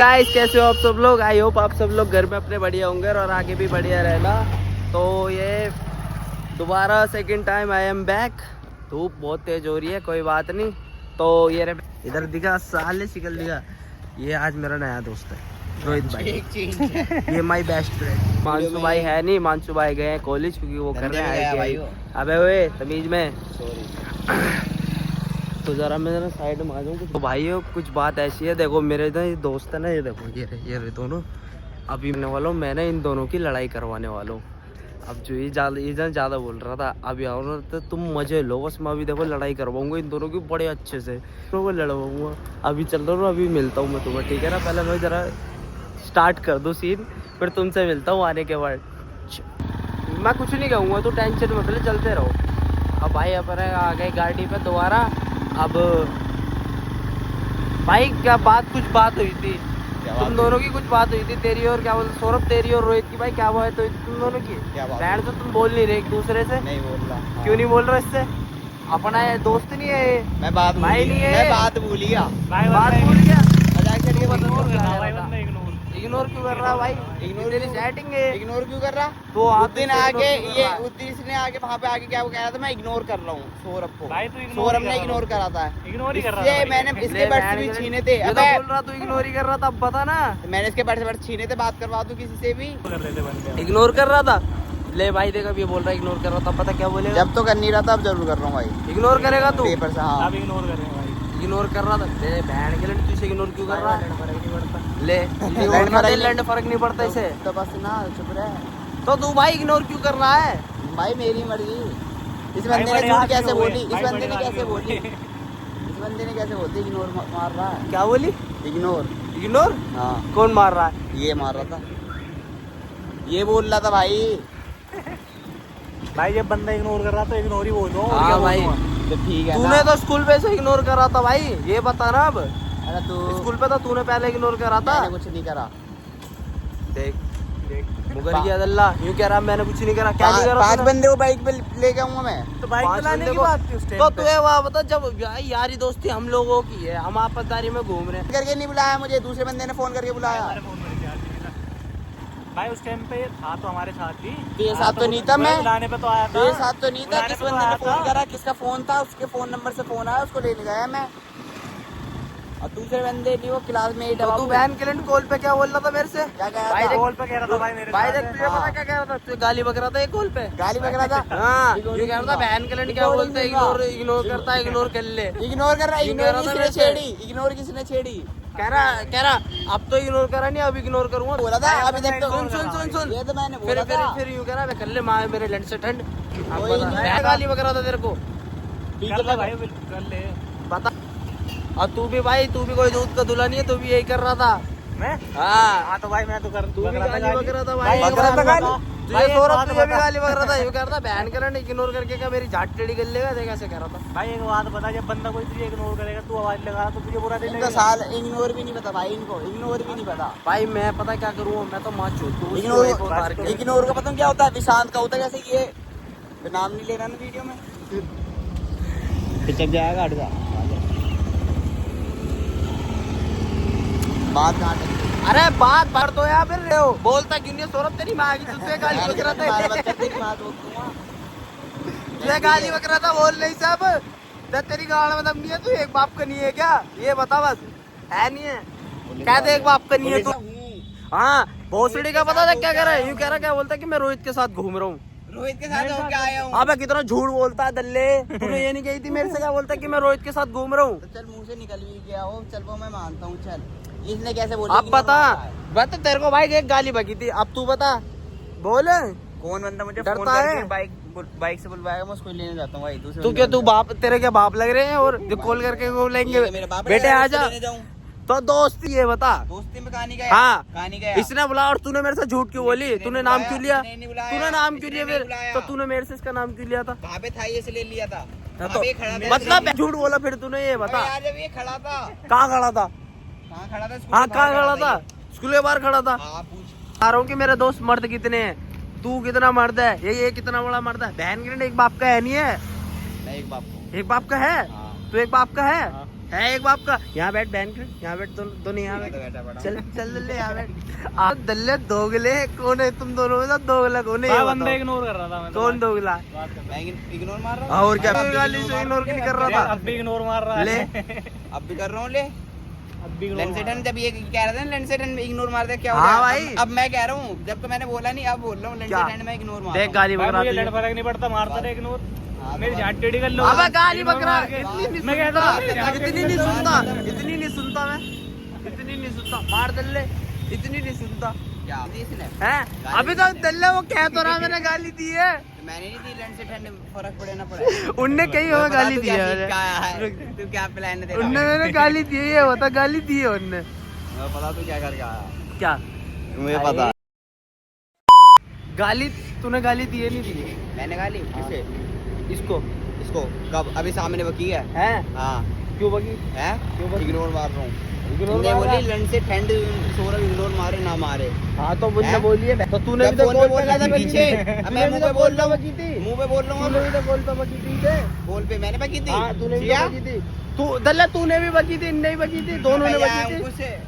Guys कैसे हो आप सब लोग। आई होप आप सब लोग घर में अपने बढ़िया होंगे और आगे भी बढ़िया रहना। तो ये दोबारा second time I am back. धूप बहुत तेज हो रही है, कोई बात नहीं। तो ये इधर दिखा, साले शिकल दिखा। ये आज मेरा नया दोस्त है रोहित भाई। ये माई बेस्ट फ्रेंड। मानसू भाई है नहीं, मानसू भाई गए हैं कॉलेज क्योंकि वो कर रहे हैं। अबे वे तमीज में तो जरा मैं जरा साइड में आ जाऊँ। तो भाइयों कुछ बात ऐसी है, देखो मेरे इधर ये दोस्त है ना, ये देखो ये दोनों अभी मिलने वाला हूँ। मैंने इन दोनों की लड़ाई करवाने वाला हूँ। अब जो ये ज़्यादा बोल रहा था, अभी आओ ना तो तुम मजे लो। बस मैं अभी देखो लड़ाई करवाऊंगा इन दोनों की बड़े अच्छे से, तो वो लड़वाऊंगा। अभी चल रहा हूँ, अभी मिलता हूँ मैं तुम्हें, ठीक है ना। पहले मैं ज़रा स्टार्ट कर दूँ सीन, फिर तुमसे मिलता हूँ आने के बाद। मैं कुछ नहीं कहूँगा, तो टेंशन में पहले चलते रहो। अब भाई अपने आ गए गाड़ी पे दोबारा। अब भाई क्या कुछ बात हुई थी तुम दोनों की, कुछ बात हुई थी तेरी और क्या बोलते सौरभ, तेरी और रोहित की। भाई क्या बात है तुम दोनों की? बैठ तो तुम बोल नहीं रहे एक दूसरे से। नहीं बोल रहा। हाँ। क्यों नहीं बोल रहे इससे? अपना दोस्त नहीं है, मैं बात भाई नहीं है। मैं बात भूल गया। बात भूल गया। मजाक चलिए इग्नोर क्यों कर रहा भाई? इग्नोर तेरी सेटिंग है। इग्नोर क्यों कर रहा? तो उस दिन आके ये उस दिन इसने आके वहाँ पे आके क्या कह रहा था, मैं इग्नोर कर रहा हूँ सौरभ को। सौरभ ने इग्नोर करा था। इग्नोर ही कर रहा था। मैंने इसके बर्ड्स भी छीने थे। अबे बोल रहा तू इग्नोर ही कर रहा था, अब बता ना। मैंने इसके बर्ड्स छीने थे, बात करवा दूं किसी से भी। इग्नोर कर रहा था। ले भाई देख, ये बोल रहा है इग्नोर कर रहा था, पता क्या बोलेगा? जब तो कर नहीं रहा था, अब जरूर कर रहा हूँ भाई। इग्नोर करेगा तू? पेपर से। हाँ अब इग्नोर कर रहे हैं भाई। इग्नोर कर रहा था। ले बहन के लिए तुझे इग्नोर क्यों कर रहा है? ले लैंड फर्क नहीं पड़ता इसे। तो बस ना चुप रहे। तो तू भाई इग्नोर क्यों कर रहा है? भाई मेरी मर्जी। इस बंदे ने झूठ कैसे बोली? इस बंदे ने कैसे बोली? इस बंदे ने कैसे बोलती इग्नोर मार रहा है? क्या बोली? इग्नोर। इग्नोर? हाँ। कौन मार रहा है? ये मार रहा था, ये बोल रहा था भाई। भाई जब बंदा इग्नोर कर रहा तो इग्नोर ही बोल दो। हाँ भाई तो ठीक है तूने तो स्कूल पे से इग्नोर करा था भाई, ये बता ना अब। अरे तू स्कूल पे तो तूने पहले इग्नोर करा था। मैंने कुछ नहीं करा। देख मुगर किया अल्लाह यूं कह रहा मैंने कुछ नहीं करा। क्या नहीं करा? 5 बंदे को बाइक पे ले जाऊंगा मैं। तो बाइक चलाने की बात थी उस टाइम तो पे। तू वहाँ बता, जब यारी दोस्ती हम लोगों की है, हम आपसदारी में घूम रहे हैं। करके नहीं बुलाया मुझे, दूसरे बंदे ने फोन करके बुलाया। हमारे फोन में रिचार्ज नहीं था। भाई उस टाइम पे था तो हमारे साथ ही। तेरे साथ तो नहीं था मैं। बुलाने पे तो आया था। तेरे साथ तो नहीं था। बुलाने किस पे तो बंदे ने आया फोन था। करा, किसका फोन था, उसके फोन नंबर से फोन आया, उसको लेने गया मैं। और दूसरे बंदे नहीं, वो क्लासमेट है। तो तू बहन के लिए कॉल पे क्या बोल रहा था मेरे से? क्या कह भाई रहा था? कॉल पे कह रहा था भाई मेरे भाई साथ देख है। तुझे पता क्या कह रहा था? तू गाली बक रहा था एक कॉल पे। गाली बक रहा था। हाँ ये कह रहा था बहन के लिए क्या बोलते, इग्नोर करता है, इग्नोर कर ले। इग्नोर कर रहा है। ये इग्नोर कह रहा था किसने मेरे से। छेड़ी? इग्नोर किसने छेड़ी? कह रहा अब तो इग्नोर करा नहीं, अब इग्नोर करूंगा। बोला था अभी तक तो। सुन ये तो मैंने बोला था। फिर यूं कह रहा कर ले माँ मेरे लंच से ठंड। अब कोई बता, नहीं। मैं गाली बक रहा था तेरे को, कर ले भाई कर ले। बता। और तू भी भाई, तू भी कोई दूध का दूल्हा नहीं है, तू भी यही कर रहा था। मैं हाँ तो भाई मैं तो कर तू भी बक रहा था गाली बक रहा था भाई। बक रहा था गाली। तुझे सौरभ तुझे भी गाली बक रहा था, यूं कह रहा था बहन के लिए इग्नोर करके क्या मेरी झाट टेढ़ी कर लेगा, देख ऐसे कह रहा था। भाई एक बात बता, जब बंदा कोई तुझे इग्नोर करेगा, तू आवाज लगा तो तुझे बुरा नहीं इनका लगेगा? साल इग्नोर भी नहीं पता भाई, इनको इग्नोर भी नहीं पता। भाई मैं पता क्या करूँ, मैं तो माँ चूत इग्नोर का पता क्या होता है? विशांत का होता है। जैसे ये नाम नहीं लेना ना वीडियो में, पिचक जाएगा। हट जा बात काट। अरे बात भर दो यार, फिर रहे हो बोलता क्यों नहीं? सौरभ तेरी माँ की तुझसे गाली बक रहा था। तेरी बात रोक दूंगा। तुझे गाली बक रहा था, बोल नहीं सब। जब तेरी गाड़ में दम नहीं है, तू एक बाप का नहीं है क्या? ये बता बस, है नहीं है? कह दे एक बाप का नहीं है तू। हाँ भोसड़ी का पता था क्या कह रहा है? यूं कह रहा क्या बोलता है कि मैं रोहित के साथ घूम रहा हूँ। रोहित के साथ होके आया हूँ। अबे कितना झूठ बोलता है दल्ले। तूने ये नहीं कही थी मेरे से? क्या बोलता है कि मैं रोहित के साथ घूम रहा हूँ। तो चल मुंह से निकल भी गया हो, चल वो मैं मानता हूँ। चल इसने कैसे बोला? अब बता तेरे को भाई एक गाली बकी थी, अब तू बता बोल। कौन बंदा मुझे डरता फोन करके है? बाइक से बुलवाएगा, मैं उसको लेने जाता हूँ भाई। दूसरे तू क्या तू बाप, तेरे क्या बाप लग रहे हैं? और जो कॉल करके बोलेंगे मेरे बाप बेटे आ जा, लेने जाऊँ? तो दोस्ती ये बता। दोस्ती में कहानी गया। हाँ कहानी गया। इसने बुलाया और तूने मेरे से झूठ क्यों बोली? इसने तूने नहीं नाम बुलाया, क्यों लिया? इसने नहीं बुलाया, तूने नाम क्यों लिया इसने फिर? नहीं बुलाया। तो तूने मेरे से इसका नाम क्यों लिया था? वहाँ पे था, ये से ले लिया था। तो वहाँ पे खड़ा था। मतलब झूठ बोला फिर तूने, ये बता। अबे यार जब ये खड़ा था, कहाँ खड़ा था? कहाँ खड़ा था? स्कूल हाँ के कहाँ बाहर खड़ा था? स्कूल के बाहर खड़ा था। हाँ पूछ। बता रहा हूँ कि मेरे दोस्त मर्द कितने हैं, तू कितना मर्द है, ये कितना बड़ा मर्द है। बहन के एक बाप का है नहीं है? मैं एक बाप को। एक बाप का है? हाँ। तू एक बाप का है? है एक बाप का। यहाँ बैठ बहन के, यहाँ बैठ दोनों यहाँ बैठ। बैठा पड़ा चल चल दल्ले यहाँ बैठ। आप दल्ले दोगले कौन है तुम दोनों में से? दोगला कौन है? बंदा इग्नोर कर रहा था मैं। कौन दोगला? मैं इग्नोर मार रहा हूँ। और क्या गाली से इग्नोर नहीं कर रहा था? अब भी इग्नोर मार रहा ले है। अब भी कर रहा हूँ ले। अब भी ignore मार लेंसेटन जब ये कह रहे थे ना लेंसेटन इग्नोर मार दे क्या हो हाँ गया? भाई। अब मैं कह रहा हूँ जब तो मैंने बोला नहीं अब बोल रहा हूँ लेंसेटन में इग्नोर मार देख गाली भाई बकरा मुझे लड़ फर्क नहीं पड़ता, मारता रहे इग्नोर। हाँ, मेरी तो झाट टेढ़ी कर लो। अबे गाली ignore बकरा मार के। इतनी नहीं मैं कहता हूँ, मेरी सुनता, झाट इतनी टेढ़ी नहीं कर लो। सुनता, इतनी नहीं सुनता मैं, इतनी नहीं सुनता। मार दल्ले, इतनी नहीं सुनता क्या दी इसने? है। अभी तो दल्ले वो कह तो रहा मैंने गाली दी है। तो मैंने नहीं दी लेंसेटन फर्क पड़े ना पड़े। उनने कहीं हमें गाली दी है। तू क्या प्लान है उनने मैंने गाली दी है, होता गाली दी है उनने। पता तू क्या करके आया? क्या मुझे पता। गाली तूने गाली दी है नहीं दी है? मैंने गाली किसे? इसको इसको कब? अभी सामने बकी है। है हाँ क्यों बगी? है क्यों बकी? इग्नोर मार रहा हूँ। इग्नोर तुमने मार रहा बोली लन से ठंड सौरभ इग्नोर मारे ना मारे। हाँ तो मुझे हैं? बोलिए तो तूने भी जब तो फोन पे बोल रहा था बकी पीछे। थी। अब तूने मैं भी मुंह तो पे बोल रहा हूँ बकी थी। मुंह पे बोल रहा हूँ तूने भी तो बोल पे बकी थी थे। बोल पे मैंने बकी थी। हाँ तूने भी जिया? तो बकी थी। तू दल्ला तूने भी बकी थी, इनने भी बकी थी, दोनों ने भैया, बकी थी। अंकुश से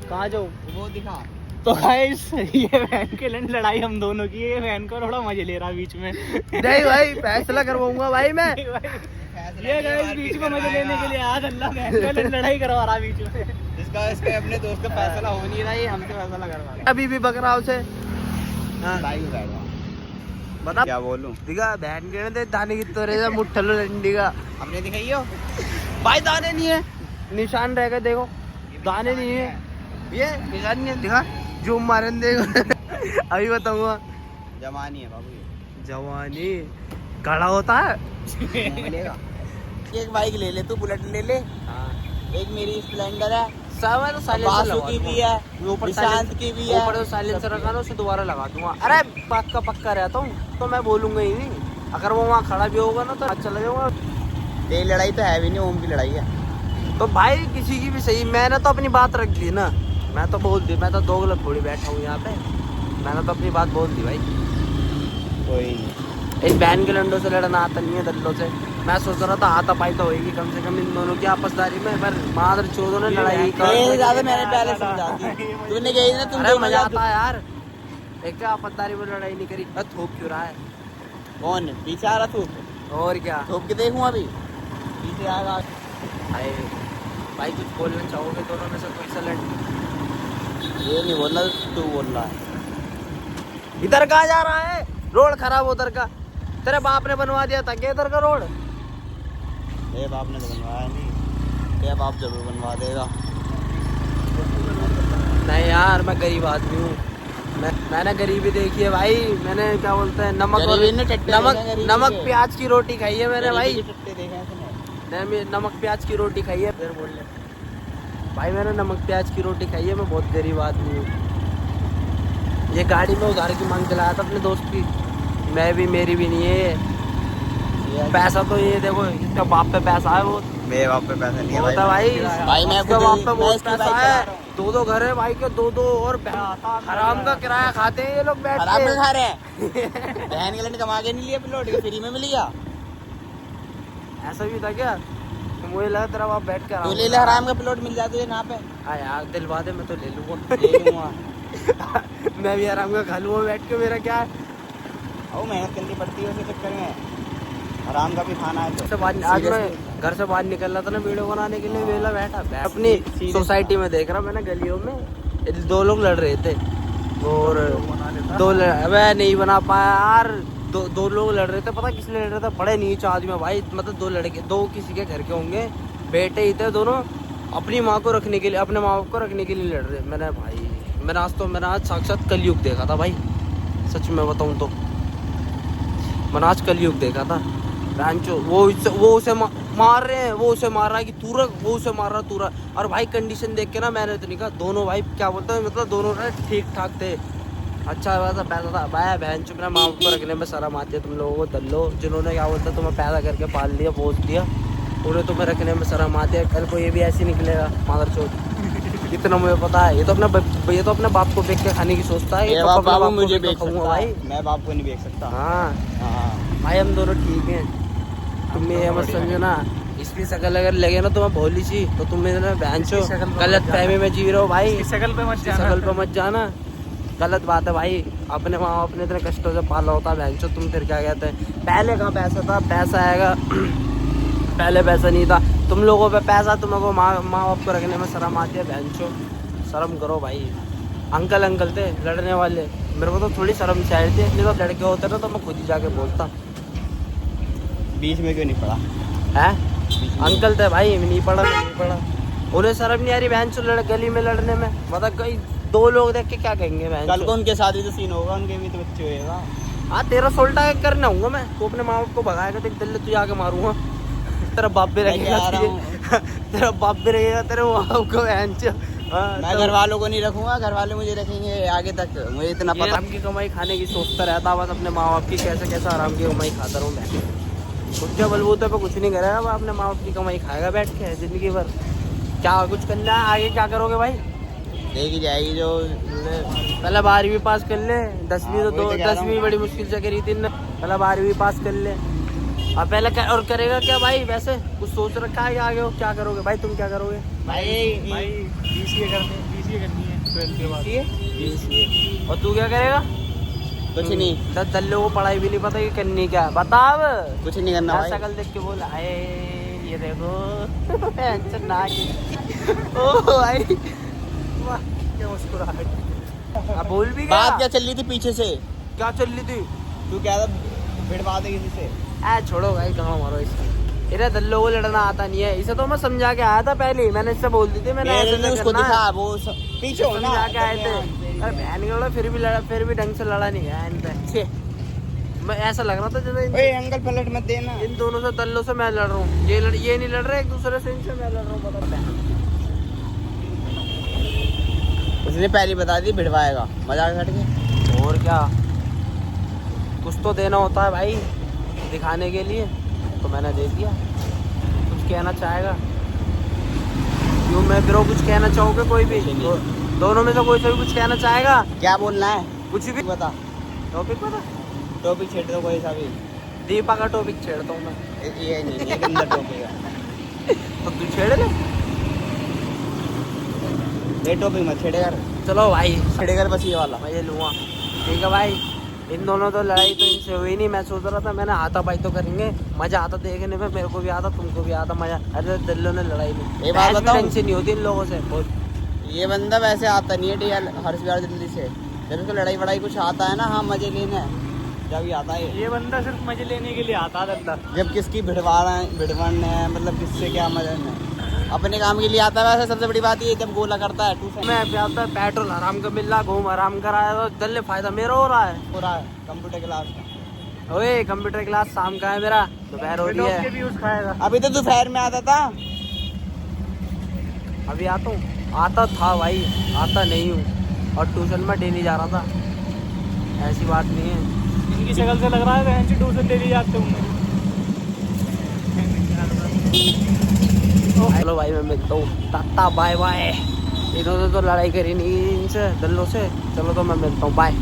कहाँ जाओ? वो दिखा। तो गाइस ये वैन के लिए लड़ाई हम दोनों की है। ये वैन को थोड़ा मजे ले रहा बीच में। नहीं भाई फैसला करवाऊंगा भाई मैं। ये गाइस बीच में मजे लेने के लिए आज अल्लाह वैन के लिए लड़ाई करवा रहा बीच में। इसके अपने दोस्त का फैसला हो नहीं रहा, ये हमसे फैसला करवा रहा अभी भी बकरा उसे है। भाई को बैठवा। बता क्या बोलूं? दिखा बहन के दे दाने की तोरे से मुट्ठलो लंडी का। हमने दिखाई हो? भाई दाने नहीं है, निशान रह गए देखो, दाने नहीं है, ये निशान नहीं है, दिखा जूम मारे देखो। अभी बताऊंगा। जवानी है बाबू ये। जवानी खड़ा होता है। मिलेगा। एक बाइक ले ले, तू बुलेट ले ले। एक मेरी स्प्लेंडर है, सब है तो साइलेंसर बासु लगा की दूंगा। भी है, ऊपर निशांत की भी है। ऊपर तो साइलेंसर रखा ना, उसे दोबारा लगा दूंगा। अरे पक्का रहता हूँ तो मैं बोलूंगा ही नहीं। अगर वो वहाँ खड़ा भी होगा ना तो आज चला जाऊंगा। तेरी लड़ाई तो है भी नहीं, ओम की लड़ाई है। तो भाई किसी की भी सही, मैंने तो अपनी बात रख दी ना, मैं तो बोल दी, मैं तो दो गलत थोड़ी बैठा हूँ यहाँ पे, मैंने तो अपनी बात बोल दी भाई। कोई नहीं। इस बहन के लंडों से लड़ना आता नहीं है दल्लों से। मैं सोच रहा था हाथापाई तो होगी कम से कम इन दोनों की आपसदारी में, पर मादर चोदों ने लड़ाई ये ज्यादा मैंने पहले समझा दी। तूने कही ना तुम अरे दोनों मजा जाओ। आता है यार। एक तो आपसदारी में लड़ाई नहीं करी, अब थोप क्यों रहा है? कौन पीछे आ रहा? तू और क्या थोप के देखूं अभी पीछे आएगा। भाई भाई कुछ बोलना चाहोगे दोनों में से कोई सा लड़? ये नहीं बोलना, तू बोल रहा है। इधर कहाँ जा रहा है? रोड खराब उधर का, तेरे बाप ने बनवा दिया था क्या इधर का रोड? मेरे बाप ने तो बनवाया नहीं, तेरा बाप जरूर बनवा देगा। नहीं यार मैं गरीब आदमी हूँ, मैंने गरीबी देखी है भाई। मैंने क्या बोलते हैं नमक और गरीबी ने टट्टे देखे हैं, गरीबी नमक के। प्याज की रोटी खाई है मैंने भाई। गरीबी के टट्टे देखे हैं तूने? नहीं नमक प्याज की रोटी खाई है, फिर बोल ले भाई। मैंने नमक प्याज की रोटी खाई है, मैं बहुत गरीब आदमी हूँ। ये गाड़ी में उधार की मांग के लाया था अपने दोस्त की, मैं भी मेरी भी नहीं है ये। पैसा तो ये देखो इसका बाप पे पैसा है, वो मेरे बाप पे पैसा नहीं है होता भाई। भाई मैं उसके खुद बाप पे मैं बहुत इसकी पैसा बाइक है। चला रहा हूँ। दो घर है भाई के, दो और हराम का किराया खाते हैं ये लोग बैठ खराब में के। खा रहे हैं। बहन के लिए कमा के नहीं लिया प्लॉट, फ्री में मिल गया। ऐसा भी था क्या? मुझे लगा तेरा बाप बैठ के तू ले ले, हराम का प्लॉट मिल जाता है यहाँ पे। हाँ यार दिलवा दे, मैं तो ले लूंगा। ले लूंगा। मैं भी आराम का खा लूंगा बैठ के, मेरा क्या है। और मेहनत करनी पड़ती है उसके चक्कर में, हराम का भी खाना है तो। आज मैं घर से बाहर निकल रहा था ना वीडियो बनाने के लिए, वेला बैठा अपनी सोसाइटी में देख रहा मैंने, गलियों में दो लोग लड़ रहे थे और अबे नहीं बना पाया यार। दो लोग लड़ रहे थे, पता किस लिए लड़ रहे थे? बड़े नीच आदमी भाई, मतलब दो लड़के, दो किसी के घर के होंगे, बेटे ही थे दोनों, अपनी माँ को रखने के लिए, अपने माँ बाप को रखने के लिए लड़ रहे। मैंने आज साक्षात कलयुग देखा था भाई, सच में बताऊँ तो मैंने आज कलयुग देखा था। वो उसे मार रहे हैं, वो उसे मार रहा है कि तू रख, वो उसे मार रहा तू रख। और भाई कंडीशन देख के ना मैंने तो नहीं कहा, दोनों भाई क्या बोलते हैं, मतलब दोनों ठीक ठाक थे, अच्छा वैसा पैसा था। भाई बहन चुप, माँ बाप को रखने में शर्म आती है तुम लोगों को दल्लो, जिन्होंने क्या बोलते हैं तुम्हें पैदा करके पाल लिया, पोस दिया, उन्हें तुम्हें रखने में शर्म आती है। कल को ये भी ऐसे निकलेगा मादर चोद, इतना मुझे पता है। ये तो अपने बाप को बेच के खाने की सोचता है। ये बाप बाप मुझे बेच खाऊंगा सकता भाई, है, मैं बाप को नहीं बेच सकता। हाँ हाँ भाई हम दोनों ठीक हैं, तुम ये मत समझो ना, इसकी शक्ल अगर लगे ना तुम्हें भोली सी तो तुम मेरे बहन चो इसकी शक्ल पे गलत मत फहमी में जी रहे हो भाई। इसकी शक्ल पे मत इसकी जाना। शक्ल पे मत जाना, गलत बात है भाई। अपने माँ बाप ने इतने कष्टों से पाला होता है बहन चो, तुम फिर क्या कहते हैं। पहले कहाँ पैसा था, पैसा आएगा पहले पैसा नहीं था। तुम लोगों पे पैसा, तुम को माँ बाप को रखने में शर्म आती है बहन चो, शर्म करो भाई। अंकल अंकल थे लड़ने वाले, मेरे को तो थोड़ी शर्म चाहिए थी, नहीं तो लड़के होते ना तो मैं खुद ही जाके बोलता। बीच में क्यों नहीं पड़ा? है अंकल थे भाई, नहीं पड़ा। उन्हें शर्म नहीं आ रही बहन चो गली में लड़ने में, मतलब कई दो लोग देख के क्या कहेंगे बहन कल चो। को उनके साथ ही तो सीन होगा, उनके भी तो बच्चे होएगा। हाँ तेरा सोल्टा करना हूँ मैं, तो अपने माँ बाप को भगाएगा देख दिल्ली तुझे आके मारूंगा। तेरा बाप भी रहेगा तेरा बाप भी रहेगा तेरे माँ बाप को बहन चो। मैं घर वालों को नहीं रखूंगा, घर वाले मुझे रखेंगे आगे तक, मुझे इतना पता। आराम की कमाई खाने की सोचता रहता, बस अपने माँ बाप की कैसे आराम की कमाई खाता रहूँ मैं। खुद के बलबूते पे कुछ नहीं करेगा, वो अपने माँ बाप की कमाई खाएगा बैठ के जिंदगी भर। क्या कुछ करना है आगे, क्या करोगे भाई? देखी जाएगी जो। पहले 12वीं पास कर ले, 10वीं तो वही तो कह रहा हूँ। 10वीं बड़ी मुश्किल से करी थी ने, पहले 12वीं पास कर ले। अब पहले और करेगा क्या भाई? वैसे कुछ सोच रखा है आगे हो क्या करोगे भाई? तुम क्या करोगे भाई BCA करनी है 12th के बाद। और तू क्या करेगा? कुछ नहीं, 10 दल्लों को पढ़ाई भी नहीं पता कि करनी क्या है, बता अब। कुछ नहीं करना भाई। शक्ल देख के बोल आए ये देखो टेंशन ना की। ओ भाई वाह क्या मुस्कुराहट। अब बोल भी क्या? बात क्या चल रही थी पीछे से? क्या चल रही थी? तू क्या था भिड़वा दे किसी से? छोड़ो भाई, कहाँ मारो इसको। इधर दल्लों को लड़ना आता नहीं है, इसे तो मैं समझा के आया था पहले ही, मैंने इससे बोल दी थी मैंने ऐसे नहीं उसको करना दिखा है। वो पीछे हो ना। समझा के आए थे। अरे बहन के लड़ा फिर भी ढंग से लड़ा नहीं गया। मैं ऐसा लग रहा था जैसे ओए अंकल पलट मत देना। इन दोनों से दल्लों से मैं लड़ रहा हूँ, ये नहीं लड़ रहे एक दूसरे से, इनसे मैं लड़ रहा हूँ। पता उसने पहले बता दी भिड़वाएगा, मजाक हट के। और क्या, कुछ तो देना होता है भाई दिखाने के लिए, तो मैंने दे दिया। कुछ कहना चाहेगा क्यों मैं ब्रो? कुछ कहना चाहोगे कोई भी? दोनों में से कोई से भी कुछ कहना चाहेगा? क्या बोलना है? कुछ भी बता, टॉपिक बता। टॉपिक छेड़ दो कोई सा भी। दीपा का टॉपिक छेड़ता हूँ मैं। ये नहीं, ये गंदा टॉपिक है। तो तू छेड़ ले। ये टॉपिक मत छेड़ेगा। चलो भाई छेड़ेगा बस ये वाला। मैं ये लूँगा, ठीक है भाई। इन दोनों तो लड़ाई तो इनसे हुई नहीं, मैं सोच रहा था मैंने हाथापाई तो करेंगे, मजा आता देखने में, मेरे को भी आता तुमको भी आता मजा। अरे दिल्लों ने लड़ाई नहीं, ये बात बताऊं? ढंग से नहीं होती इन लोगों से बहुत। ये बंदा वैसे आता नहीं है डीएल हर्ष बिहार दिल्ली से, जब उसको लड़ाई वड़ाई कुछ आता है ना, हाँ मजे लेने जब ही आता है। ये बंदा सिर्फ मजे लेने के लिए आता है अंदर। जब किसकी भिड़वाने है, मतलब किससे क्या मजा है, अपने काम के लिए आता है। वैसे सबसे बड़ी बात ये जब गोला करता है मैं आता है पेट्रोल आराम का मिल रहा, घूम आराम कराया तो दल्ले फायदा मेरा हो रहा है। हो रहा है कंप्यूटर क्लास का। ओए कंप्यूटर क्लास शाम का है मेरा, दोपहर हो रही है। भी उस खाएगा। अभी तो दोपहर में आता था। अभी आता हूँ, आता था भाई, आता नहीं हूँ। और ट्यूशन में डेली जा रहा था, ऐसी बात नहीं है। इनकी शक्ल से लग रहा है बहन से ट्यूशन डेली जाते होंगे। हेलो भाई मैं मिलता हूँ, टाटा बाय बाय। इन्होंने तो लड़ाई करी नहीं इनसे दल्लों से, चलो तो मैं मिलता हूँ, बाय।